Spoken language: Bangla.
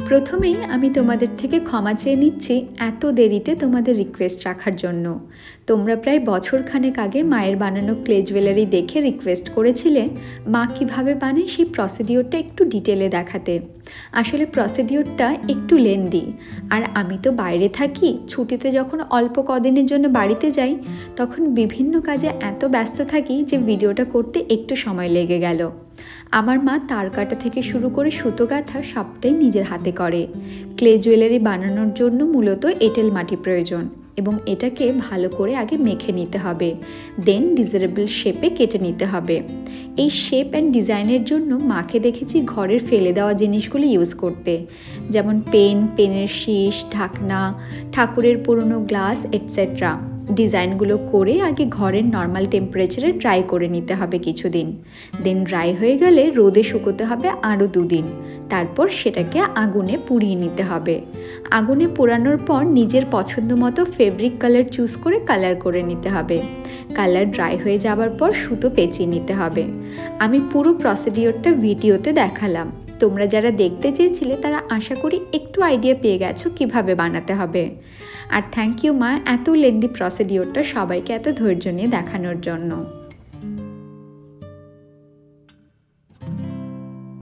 প্রথমেই আমি তোমাদের থেকে ক্ষমা চেয়ে নিচ্ছি এত দেরিতে তোমাদের রিকোয়েস্ট রাখার জন্য। তোমরা প্রায় বছরখানেক আগে মায়ের বানানো ক্লে জুয়েলারি দেখে রিকোয়েস্ট করেছিলে মা কীভাবে বানায় সেই প্রসিডিওরটা একটু ডিটেলে দেখাতে। আসলে প্রসিডিওরটা একটু লেন্দি, আর আমি তো বাইরে থাকি, ছুটিতে যখন অল্প কদিনের জন্য বাড়িতে যাই তখন বিভিন্ন কাজে এত ব্যস্ত থাকি যে ভিডিওটা করতে একটু সময় লেগে গেল। আমার মা তার কাটা থেকে শুরু করে সুতো গাঁথা সবটাই নিজের হাতে করে। ক্লে জুয়েলারি বানানোর জন্য মূলত এঁটেল মাটি প্রয়োজন এবং এটাকে ভালো করে আগে মেখে নিতে হবে, দেন ডিজাইরেবল শেপে কেটে নিতে হবে। এই শেপ অ্যান্ড ডিজাইনের জন্য মাকে দেখেছি ঘরের ফেলে দেওয়া জিনিসগুলো ইউজ করতে, যেমন পেনের শীষ, ঢাকনা, ঠাকুরের পুরনো গ্লাস এটসেট্রা। ডিজাইনগুলো করে আগে ঘরের নর্মাল টেম্পারেচারে ড্রাই করে নিতে হবে কিছুদিন, দেন ড্রাই হয়ে গেলে রোদে শুকোতে হবে আরও 2 দিন। তারপর সেটাকে আগুনে পুড়িয়ে নিতে হবে। আগুনে পোড়ানোর পর নিজের পছন্দ মতো ফেব্রিক কালার চুজ করে কালার করে নিতে হবে। কালার ড্রাই হয়ে যাবার পর সুতো পেঁচিয়ে নিতে হবে। আমি পুরো প্রসিডিওরটা ভিডিওতে দেখালাম। তোমরা যারা দেখতে চেয়েছিলে তারা আশা করি একটু আইডিয়া পেয়ে গেছো কিভাবে বানাতে হবে। আর থ্যাংক ইউ মা, এত লেন্দি প্রসিডিওরটা সবাইকে এত ধৈর্য নিয়ে দেখানোর জন্য।